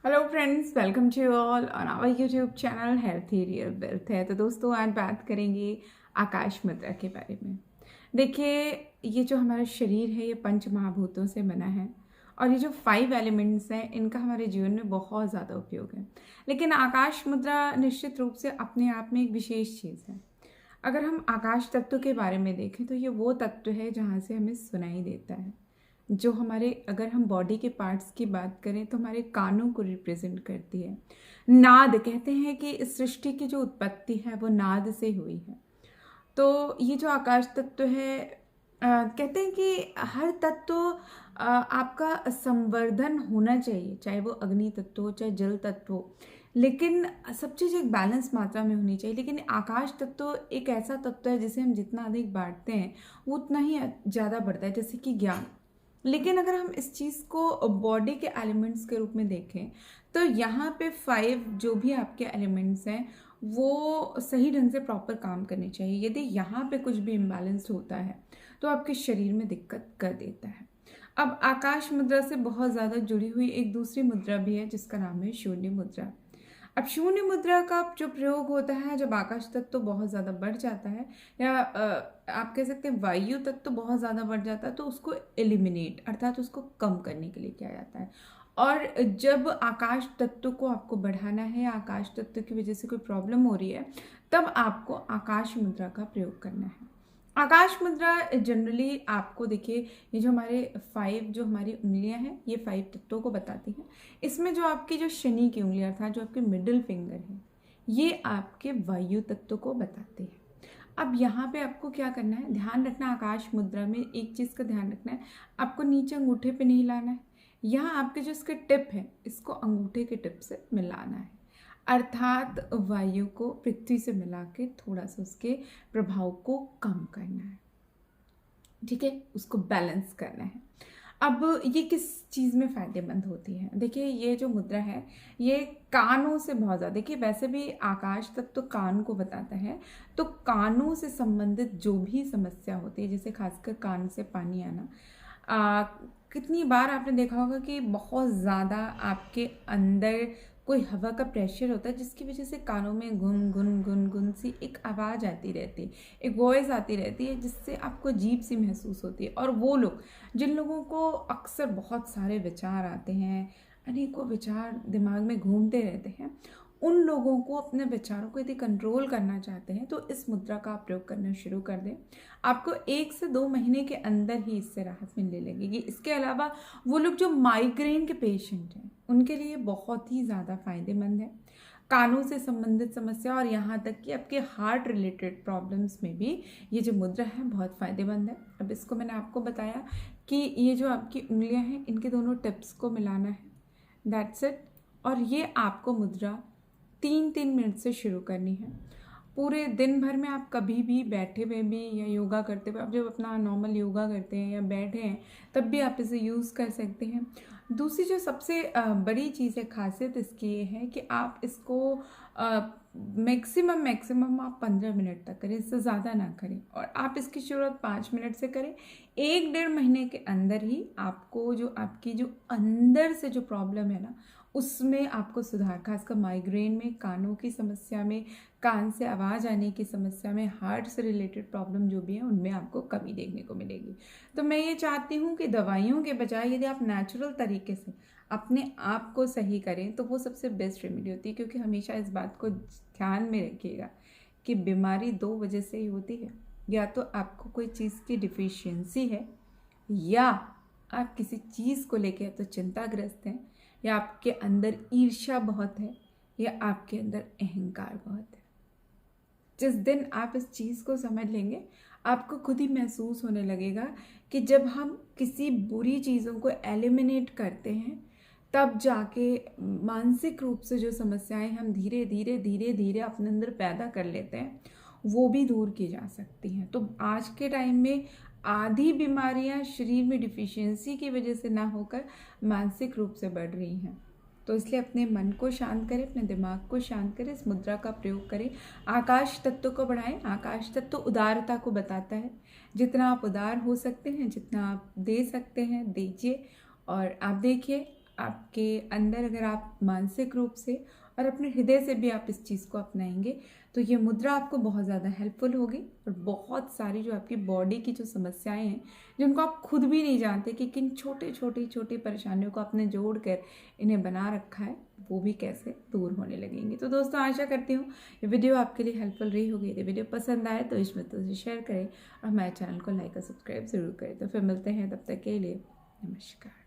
Hello friends, welcome to all on our YouTube channel healthy real wealth है। तो दोस्तों, आज बात करेंगे आकाश मुद्रा के बारे में। देखिए, ये जो हमारा शरीर है ये पंच महाभूतों से बना है और ये जो 5 एलिमेंट्स हैं इनका हमारे जीवन में बहुत ज़्यादा उपयोग है। लेकिन आकाश मुद्रा निश्चित रूप से अपने आप में एक विशेष चीज़ है। अगर हम आकाश तत्व के बारे में देखें तो ये वो तत्व है जहाँ से हमें सुनाई देता है। जो हमारे, अगर हम बॉडी के पार्ट्स की बात करें तो हमारे कानों को रिप्रेजेंट करती है। नाद कहते हैं कि इस सृष्टि की जो उत्पत्ति है वो नाद से हुई है। तो ये जो आकाश तत्व है, कहते हैं कि हर तत्व आपका संवर्धन होना चाहिए, चाहे वो अग्नि तत्व हो चाहे जल तत्व हो, लेकिन सब चीज़ एक बैलेंस मात्रा में होनी चाहिए। लेकिन आकाश तत्व एक ऐसा तत्व है जिसे हम जितना अधिक बांटते हैं वो उतना ही ज़्यादा बढ़ता है, जैसे कि ज्ञान। लेकिन अगर हम इस चीज़ को बॉडी के एलिमेंट्स के रूप में देखें तो यहाँ पे 5 जो भी आपके एलिमेंट्स हैं वो सही ढंग से प्रॉपर काम करने चाहिए। यदि यहाँ पे कुछ भी इम्बैलेंस्ड होता है तो आपके शरीर में दिक्कत कर देता है। अब आकाश मुद्रा से बहुत ज़्यादा जुड़ी हुई एक दूसरी मुद्रा भी है जिसका नाम है शून्य मुद्रा। अब शून्य मुद्रा का जो प्रयोग होता है जब आकाश तत्व तो बहुत ज़्यादा बढ़ जाता है, या आप कह सकते हैं वायु तत्व तो बहुत ज़्यादा बढ़ जाता है, तो उसको एलिमिनेट अर्थात उसको कम करने के लिए किया जाता है। और जब आकाश तत्व को आपको बढ़ाना है या आकाश तत्व की वजह से कोई प्रॉब्लम हो रही है तब आपको आकाश मुद्रा का प्रयोग करना है। आकाश मुद्रा जनरली आपको देखिए, ये जो हमारे 5 जो हमारी उंगलियां हैं ये 5 तत्वों को बताती हैं। इसमें जो आपकी जो शनि की उंगलियां अर्थात जो आपके मिडिल फिंगर है ये आपके वायु तत्व को बताते हैं। अब यहाँ पे आपको क्या करना है, ध्यान रखना, आकाश मुद्रा में एक चीज़ का ध्यान रखना है, आपको नीचे अंगूठे पे नहीं लाना है। यहाँ आपके जो इसके टिप है इसको अंगूठे के टिप से मिलाना है, अर्थात वायु को पृथ्वी से मिला के थोड़ा सा उसके प्रभाव को कम करना है। ठीक है, उसको बैलेंस करना है। अब ये किस चीज़ में फ़ायदेमंद होती है, देखिए ये जो मुद्रा है ये कानों से बहुत ज़्यादा, देखिए वैसे भी आकाश तत्व तो कान को बताता है, तो कानों से संबंधित जो भी समस्या होती है, जैसे खासकर कान से पानी आना, कितनी बार आपने देखा होगा कि बहुत ज़्यादा आपके अंदर कोई हवा का प्रेशर होता है जिसकी वजह से कानों में गुन गुन गुन गुन सी एक आवाज़ आती रहती है, एक वॉइस आती रहती है जिससे आपको अजीब सी महसूस होती है। और वो लोग जिन लोगों को अक्सर बहुत सारे विचार आते हैं, अनेकों विचार दिमाग में घूमते रहते हैं, उन लोगों को अपने विचारों को यदि कंट्रोल करना चाहते हैं तो इस मुद्रा का आप प्रयोग करना शुरू कर दें। आपको 1 से 2 महीने के अंदर ही इससे राहत मिलने लगेगी। इसके अलावा वो लोग जो माइग्रेन के पेशेंट हैं उनके लिए बहुत ही ज़्यादा फायदेमंद है। कानों से संबंधित समस्या और यहाँ तक कि आपके हार्ट रिलेटेड प्रॉब्लम्स में भी ये जो मुद्रा है बहुत फ़ायदेमंद है। अब इसको मैंने आपको बताया कि ये जो आपकी उंगलियां हैं इनके दोनों टिप्स को मिलाना है, दैट्स इट। और ये आपको मुद्रा 3-3 मिनट से शुरू करनी है। पूरे दिन भर में आप कभी भी बैठे हुए भी या योगा करते हुए, आप जब अपना नॉर्मल योगा करते हैं या बैठे हैं तब भी आप इसे यूज़ कर सकते हैं। दूसरी जो सबसे बड़ी चीज़ है, खासियत इसकी ये है कि आप इसको मैक्सिमम आप 15 मिनट तक करें, इससे ज़्यादा ना करें। और आप इसकी शुरुआत 5 मिनट से करें। 1-1.5 महीने के अंदर ही आपको जो आपकी जो अंदर से जो प्रॉब्लम है ना उसमें आपको सुधार, खासकर माइग्रेन में, कानों की समस्या में, कान से आवाज़ आने की समस्या में, हार्ट से रिलेटेड प्रॉब्लम जो भी है उनमें आपको कमी देखने को मिलेगी। तो मैं ये चाहती हूँ कि दवाइयों के बजाय यदि आप नेचुरल तरीके से अपने आप को सही करें तो वो सबसे बेस्ट रेमेडी होती है। क्योंकि हमेशा इस बात को ध्यान में रखिएगा कि बीमारी 2 वजह से ही होती है, या तो आपको कोई चीज़ की डिफिशियंसी है, या आप किसी चीज़ को लेकर तो चिंताग्रस्त हैं, या आपके अंदर ईर्ष्या बहुत है, या आपके अंदर अहंकार बहुत है। जिस दिन आप इस चीज़ को समझ लेंगे आपको खुद ही महसूस होने लगेगा कि जब हम किसी बुरी चीज़ों को एलिमिनेट करते हैं तब जाके मानसिक रूप से जो समस्याएं हम धीरे धीरे धीरे धीरे अपने अंदर पैदा कर लेते हैं वो भी दूर की जा सकती हैं। तो आज के टाइम में आधी बीमारियां शरीर में डिफिशियंसी की वजह से ना होकर मानसिक रूप से बढ़ रही हैं। तो इसलिए अपने मन को शांत करें, अपने दिमाग को शांत करें, इस मुद्रा का प्रयोग करें, आकाश तत्व को बढ़ाएं। आकाश तत्व उदारता को बताता है। जितना आप उदार हो सकते हैं, जितना आप दे सकते हैं दीजिए, और आप देखिए आपके अंदर अगर आप मानसिक रूप से और अपने हृदय से भी आप इस चीज़ को अपनाएंगे तो ये मुद्रा आपको बहुत ज़्यादा हेल्पफुल होगी और बहुत सारी जो आपकी बॉडी की जो समस्याएं हैं जिनको आप खुद भी नहीं जानते कि किन छोटी परेशानियों को आपने जोड़ कर इन्हें बना रखा है, वो भी कैसे दूर होने लगेंगी। तो दोस्तों आशा करती हूँ ये वीडियो आपके लिए हेल्पफुल रही होगी। यदि वीडियो पसंद आए तो इस मित्रों से शेयर करें और हमारे चैनल को लाइक और सब्सक्राइब ज़रूर करें। तो फिर मिलते हैं, तब तक के लिए नमस्कार।